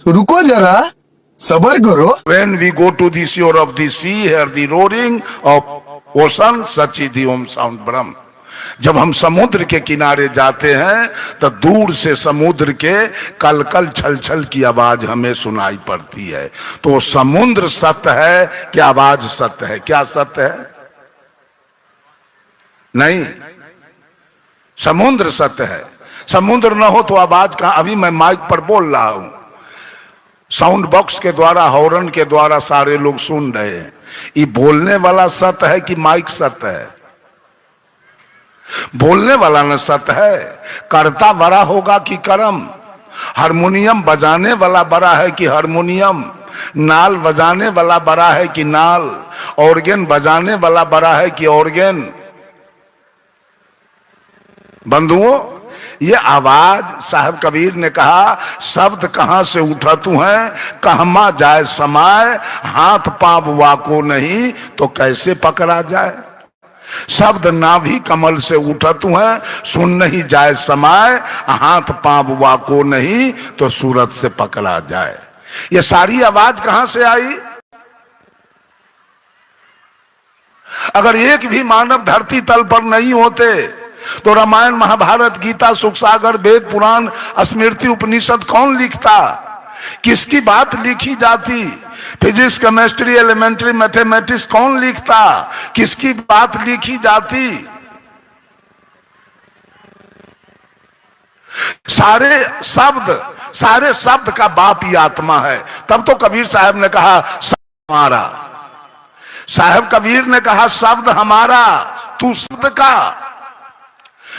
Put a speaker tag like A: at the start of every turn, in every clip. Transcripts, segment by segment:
A: रुको जरा, सबर करो।
B: When we go to the shore of the sea, hear the roaring of ocean, such is the Om sound Brahm. जब हम समुद्र के किनारे जाते हैं तो दूर से समुद्र के कलकल छल छल की आवाज हमें सुनाई पड़ती है। तो समुद्र सत्य है कि आवाज सत्य है? क्या सत्य है? नहीं, समुद्र सत्य है। समुद्र न हो तो आवाज का। अभी मैं माइक पर बोल रहा हूं, साउंड बॉक्स के द्वारा, हॉर्न के द्वारा सारे लोग सुन रहे हैं। ये बोलने वाला सत्य है कि माइक सत्य है? बोलने वाला न सत्य है। कर्ता बड़ा होगा कि कर्म? हारमोनियम बजाने वाला बड़ा है कि हारमोनियम? नाल बजाने वाला बड़ा है कि नाल? ऑर्गन बजाने वाला बड़ा है कि ऑर्गन? बंधुओं, ये आवाज, साहब कबीर ने कहा, शब्द कहां से उठा तू है, कहमा जाए समाय, हाथ पांव वाको नहीं तो कैसे पकड़ा जाए। शब्द नाभि कमल से उठा तू है, सुन नहीं जाए समाय, हाथ पांव वाको नहीं तो सूरत से पकड़ा जाए। ये सारी आवाज कहां से आई? अगर एक भी मानव धरती तल पर नहीं होते तो रामायण, महाभारत, गीता, सुख सागर, वेद, पुराण, स्मृति, उपनिषद कौन लिखता? किसकी बात लिखी जाती? फिजिक्स, केमिस्ट्री, एलिमेंट्री, मैथमेटिक्स कौन लिखता? किसकी बात लिखी जाती? सारे शब्द का बाप ही आत्मा है। तब तो कबीर साहब ने कहा शब्द हमारा। साहब कबीर ने कहा शब्द हमारा, तू शब्द का।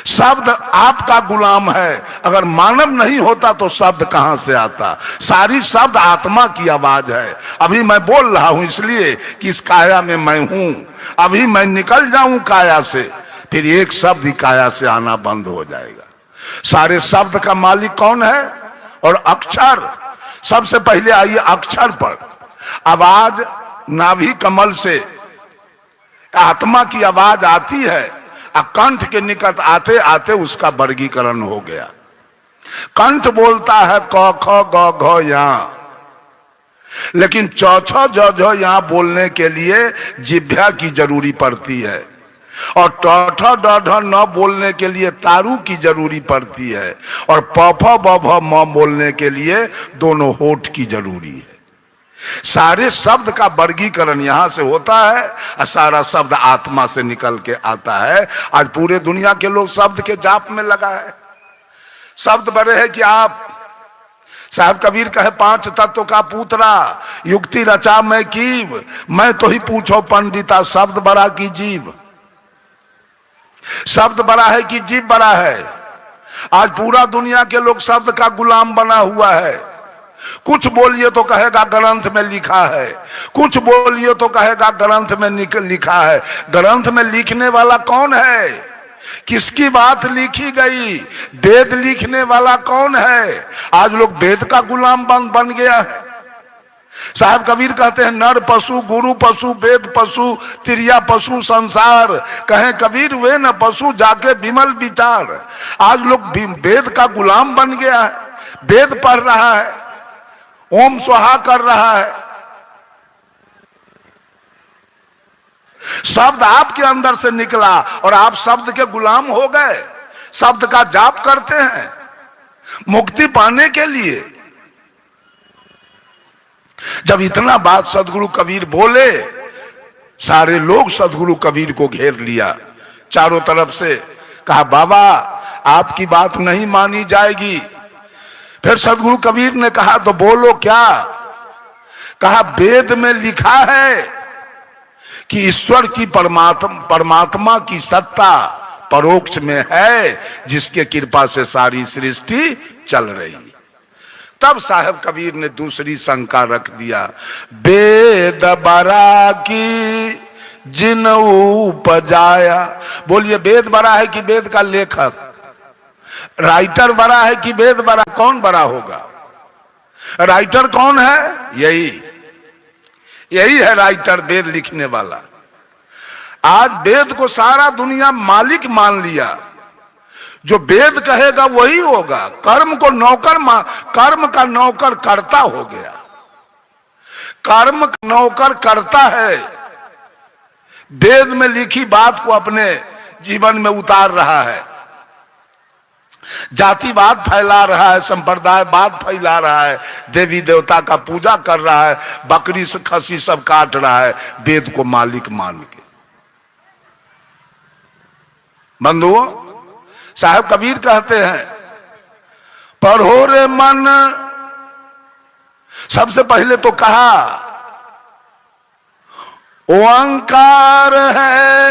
B: शब्द आपका गुलाम है। अगर मानव नहीं होता तो शब्द कहां से आता? सारी शब्द आत्मा की आवाज है। अभी मैं बोल रहा हूं इसलिए कि इस काया में मैं हूं। अभी मैं निकल जाऊं काया से, फिर एक शब्द ही काया से आना बंद हो जाएगा। सारे शब्द का मालिक कौन है? और अक्षर। सबसे पहले आइए अक्षर पर। आवाज नाभि कमल से आत्मा की आवाज आती है, कंठ के निकट आते आते उसका वर्गीकरण हो गया। कंठ बोलता है क ख ग घ या, लेकिन च छ ज झ या बोलने के लिए जिह्वा की जरूरी पड़ती है, और ट ठ ड ढ न बोलने के लिए तारू की जरूरी पड़ती है, और प फ ब भ म बोलने के लिए दोनों होठ की जरूरी है। सारे शब्द का वर्गीकरण यहां से होता है और सारा शब्द आत्मा से निकल के आता है। आज पूरे दुनिया के लोग शब्द के जाप में लगा है। शब्द बड़े हैं कि आप, साहब कबीर कहे पांच तत्व का पुत्रा, युक्ति रचा मैं कीव, मैं तो ही पूछो पंडिता, शब्द बड़ा की जीव। शब्द बड़ा है कि जीव बड़ा है? आज पूरा दुनिया के लोग शब्द का गुलाम बना हुआ है। कुछ बोलिए तो कहेगा ग्रंथ में लिखा है, कुछ बोलिए तो कहेगा ग्रंथ में लिखा है। ग्रंथ में लिखने वाला कौन है? किसकी बात लिखी गई? वेद लिखने वाला कौन है? आज लोग वेद का गुलाम बन गया है। साहब कबीर कहते हैं नर पशु, गुरु पशु, वेद पशु, तिरिया पशु, संसार कहें कबीर वे न पशु, जाके विमल विचार। आज लोग वेद का गुलाम बन गया है। वेद पढ़ रहा है, ओम स्वाहा कर रहा है। शब्द आपके अंदर से निकला और आप शब्द के गुलाम हो गए। शब्द का जाप करते हैं मुक्ति पाने के लिए। जब इतना बात सदगुरु कबीर बोले, सारे लोग सदगुरु कबीर को घेर लिया चारों तरफ से। कहा बाबा आपकी बात नहीं मानी जाएगी। फिर सदगुरु कबीर ने कहा तो बोलो क्या? कहा वेद में लिखा है कि ईश्वर की परमात्मा की सत्ता परोक्ष में है, जिसके कृपा से सारी सृष्टि चल रही। तब साहब कबीर ने दूसरी शंका रख दिया, वेद बरा की जिन उपजाया। बोलिए वेद बड़ा है कि वेद का लेखक? राइटर बड़ा है कि वेद बड़ा? कौन बड़ा होगा? राइटर कौन है? यही है राइटर, वेद लिखने वाला। आज वेद को सारा दुनिया मालिक मान लिया। जो वेद कहेगा वही होगा। कर्म को नौकर कर्म का नौकर करता हो गया, कर्म का नौकर करता है, वेद में लिखी बात को अपने जीवन में उतार रहा है, जातिवाद फैला रहा है, संप्रदायवाद फैला रहा है, देवी देवता का पूजा कर रहा है, बकरी से खसी सब काट रहा है वेद को मालिक मान के। बंधुओं, साहब कबीर कहते हैं पढ़ो रे मन, सबसे पहले तो कहा ओंकार है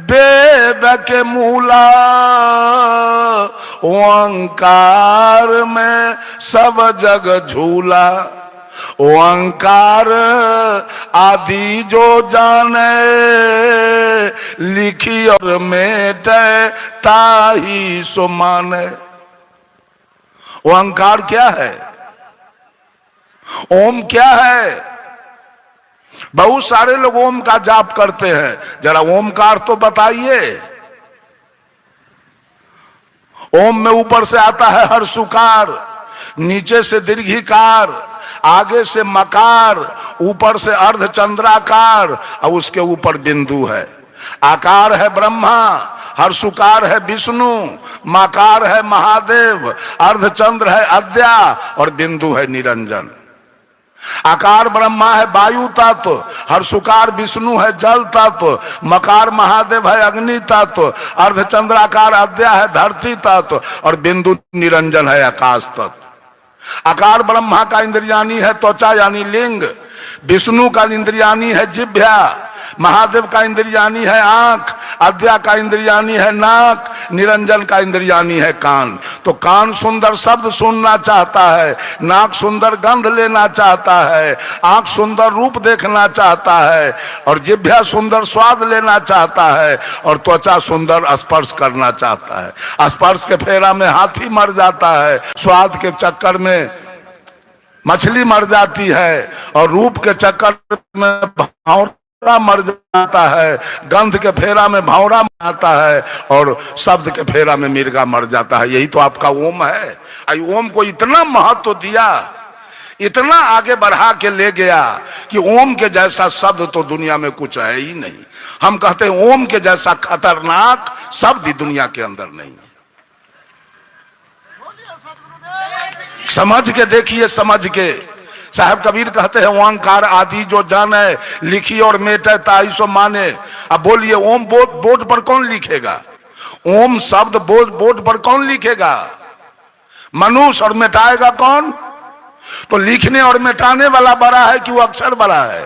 B: वेद के मूला, ओंकार में सब जग झूला, ओंकार आदि जो जाने लिखी और मेटे ताही सो माने। ओंकार क्या है? ओम क्या है? बहुत सारे लोग ओम का जाप करते हैं, जरा ओमकार तो बताइए। ओम में ऊपर से आता है हर्षुकार, नीचे से दीर्घिकार, आगे से मकार, ऊपर से अर्धचंद्राकार और उसके ऊपर बिंदु है। आकार है ब्रह्मा, हर्षुकार है विष्णु, मकार है महादेव, अर्धचंद्र है अद्या और बिंदु है निरंजन। आकार ब्रह्मा है वायु तत्व, हर्षुकार विष्णु है जल तत्व, मकार महादेव है अग्नि तत्व, अर्धचंद्राकार अद्या है धरती तत्व और बिंदु निरंजन है आकाश तत्व। आकार ब्रह्मा का इंद्रियानी है त्वचा यानी लिंग, विष्णु का इंद्रियानी है जिह्वा, महादेव का इंद्रियानी है आंख, अद्या का इंद्रियानी है नाक, निरंजन का इंद्रियानी है कान। तो कान सुंदर शब्द सुनना चाहता है, नाक सुंदर गंध लेना चाहता है, आंख सुंदर रूप देखना चाहता है और जिह्वा सुंदर स्वाद लेना चाहता है और त्वचा सुंदर स्पर्श करना चाहता है। स्पर्श के फेरा में हाथी मर जाता है, स्वाद के चक्कर में मछली मर जाती है और रूप के चक्कर में भौरा मर जाता है, गंध के फेरा में भौरा मर जाता है और शब्द के फेरा में मिर्गा मर जाता है। यही तो आपका ओम है। ओम को इतना महत्व दिया, इतना आगे बढ़ा के ले गया कि ओम के जैसा शब्द तो दुनिया में कुछ है ही नहीं। हम कहते हैं ओम के जैसा खतरनाक शब्द ही दुनिया के अंदर नहीं है। समझ के देखिए, समझ के। साहब कबीर कहते हैं ओंकार आदि जो जाने लिखी और मेटे ताई सो माने। अब बोलिए ओम बोर्ड पर कौन लिखेगा? ओम शब्द बोर्ड पर कौन लिखेगा? मनुष्य। और मिटाएगा कौन? तो लिखने और मिटाने वाला बड़ा है कि वो अक्षर बड़ा है?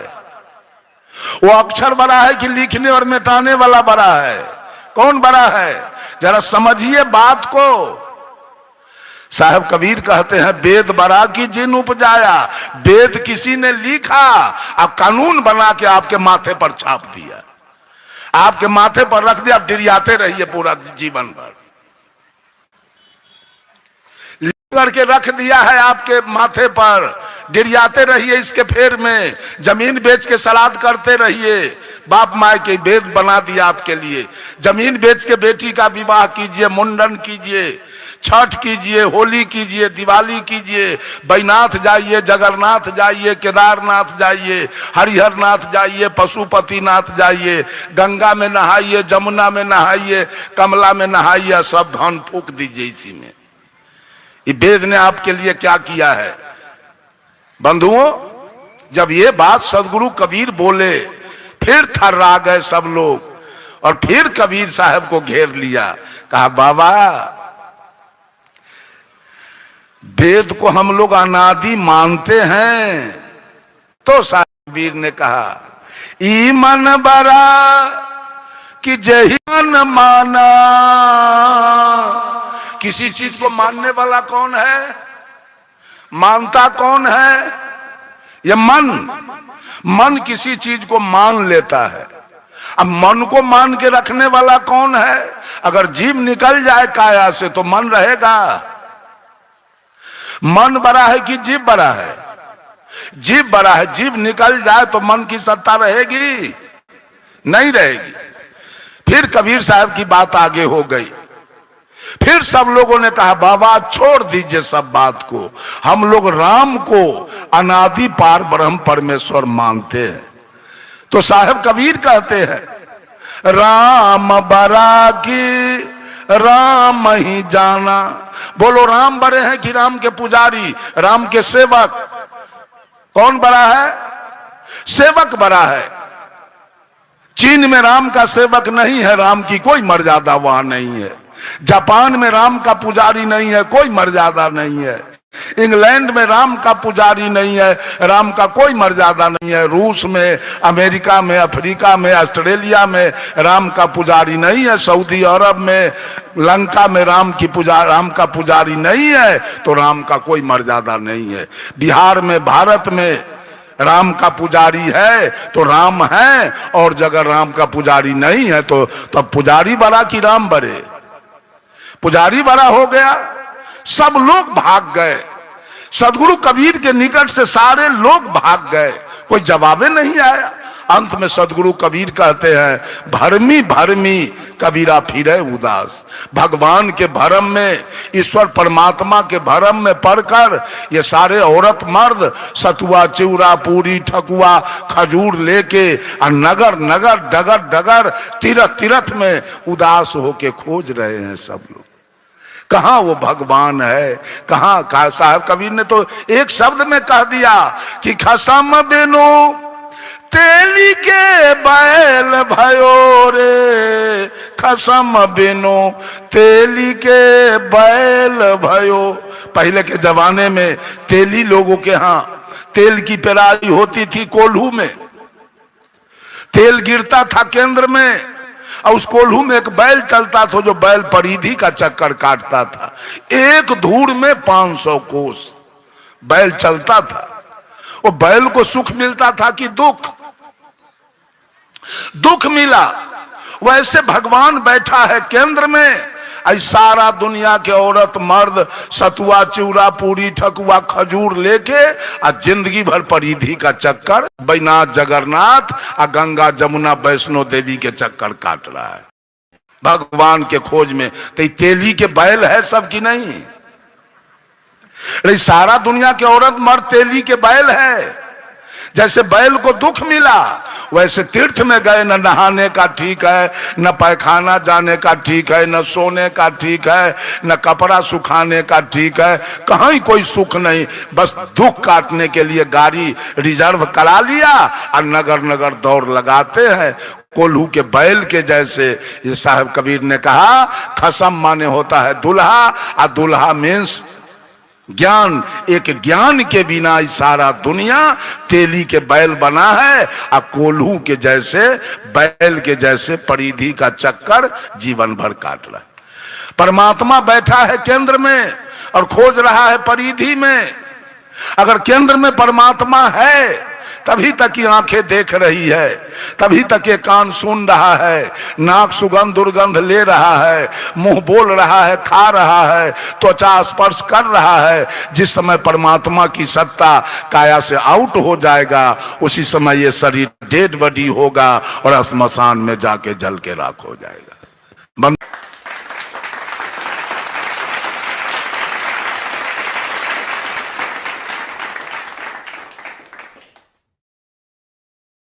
B: वो अक्षर बड़ा है कि लिखने और मिटाने वाला बड़ा है? कौन बड़ा है? जरा समझिए बात को। साहब कबीर कहते हैं वेद बड़ा की जिन उपजाया, वेद किसी ने लिखा, अब कानून बना के आपके माथे पर छाप दिया, आपके माथे पर रख दिया, आप डिरियाते रहिए पूरा जीवन भर। लिख करके रख दिया है आपके माथे पर, डिरियाते रहिए इसके फेर में, जमीन बेच के सलाद करते रहिए। बाप माए के वेद बना दिया आपके लिए। जमीन बेच के बेटी का विवाह कीजिए, मुंडन कीजिए, छठ कीजिए, होली कीजिए, दिवाली कीजिए, बैनाथ जाइए, जगन्नाथ जाइए, केदारनाथ जाइए, हरिहरनाथ जाइए, पशुपतिनाथ जाइए, गंगा में नहाइए, जमुना में नहाइए, कमला में नहाइए, सब धन फूक दीजिए इसी में। ये वेद ने आपके लिए क्या किया है? बंधुओं, जब ये बात सदगुरु कबीर बोले फिर थर्रा गए सब लोग और फिर कबीर साहब को घेर लिया। कहा बाबा वेद को हम लोग अनादि मानते हैं। तो साहब कबीर ने कहा ई मन बरा कि जही मन माना। किसी चीज को मानने वाला कौन है? मानता कौन है? यह मन किसी चीज को मान लेता है। अब मन को मान के रखने वाला कौन है? अगर जीव निकल जाए काया से तो मन रहेगा। मन बड़ा है कि जीव बड़ा है? जीव बड़ा है। जीव निकल जाए तो मन की सत्ता रहेगी? नहीं रहेगी। फिर कबीर साहब की बात आगे हो गई। फिर सब लोगों ने कहा बाबा छोड़ दीजिए सब बात को, हम लोग राम को अनादि पार ब्रह्म परमेश्वर मानते हैं। तो साहब कबीर कहते हैं राम बराकी राम ही जाना। बोलो राम बड़े हैं कि राम के पुजारी, राम के सेवक? कौन बड़ा है? सेवक बड़ा है। चीन में राम का सेवक नहीं है, राम की कोई मर्यादा वहां नहीं है। जापान में राम का पुजारी नहीं है, कोई मर्यादा नहीं है। इंग्लैंड में राम का पुजारी नहीं है, राम का कोई मर्यादा नहीं है। रूस में, अमेरिका में, अफ्रीका में, ऑस्ट्रेलिया में राम का पुजारी नहीं है। सऊदी अरब में, लंका में राम का पुजारी नहीं है, तो राम का कोई मर्यादा नहीं है। बिहार में, भारत में राम का पुजारी है तो राम है, और जगह राम का पुजारी नहीं है तो तब पुजारी बड़ा कि राम बड़े? पुजारी बड़ा हो गया। सब लोग भाग गए, सदगुरु कबीर के निकट से सारे लोग भाग गए, कोई जवाबे नहीं आया। अंत में सदगुरु कबीर कहते हैं भरमी भरमी कबीरा फिरे उदास। भगवान के भरम में, ईश्वर परमात्मा के भरम में पढ़कर ये सारे औरत मर्द सतुआ चिवड़ा पूरी ठकुआ खजूर लेके नगर नगर डगर डगर तीरथ तीरथ में उदास होके खोज रहे हैं सब लोग। कहां वो भगवान है, कहां? साहब कबीर ने तो एक शब्द में कह दिया कि खसम बिनु तेली के बैल भयो रे, खसम बिनु तेली के बैल भयो। पहले के जमाने में तेली लोगों के यहां तेल की पेराई होती थी, कोल्हू में तेल गिरता था केंद्र में, और उस कोल्हू में एक बैल चलता था जो बैल परिधि का चक्कर काटता था। एक धूड़ में 500 कोस बैल चलता था। वो बैल को सुख मिलता था कि दुख? दुख मिला। वैसे भगवान बैठा है केंद्र में, सारा दुनिया के औरत मर्द सतुआ चिवड़ा पूरी ठकुआ खजूर लेके जिंदगी भर परिधि का चक्कर, बैनाथ जगन्नाथ और गंगा जमुना वैष्णो देवी के चक्कर काट रहा है भगवान के खोज में। तो तेली के बैल है सब की नहीं? सारा दुनिया के औरत मर्द तेली के बैल है। जैसे बैल को दुख मिला, वैसे तीर्थ में गए न नहाने का ठीक है, न पैखाना जाने का ठीक है, न सोने का ठीक है, न कपड़ा सुखाने का ठीक है, कहीं कोई सुख नहीं। बस दुख काटने के लिए गाड़ी रिजर्व करा लिया और नगर नगर दौड़ लगाते हैं कोल्हू के बैल के जैसे। ये साहब कबीर ने कहा खसम माने होता है दुल्हा, और दुल्हा मीन्स ज्ञान। एक ज्ञान के बिना सारा दुनिया तेली के बैल बना है, और कोल्हू के जैसे बैल के जैसे परिधि का चक्कर जीवन भर काट रहा है। परमात्मा बैठा है केंद्र में और खोज रहा है परिधि में। अगर केंद्र में परमात्मा है तभी तक की आंखें देख रही है, तभी तक ये कान सुन रहा है, नाक सुगंध दुर्गंध ले रहा है, मुंह बोल रहा है, खा रहा है, त्वचा स्पर्श कर रहा है। जिस समय परमात्मा की सत्ता काया से आउट हो जाएगा, उसी समय ये शरीर डेड बॉडी होगा और श्मशान में जाके जल के राख हो जाएगा।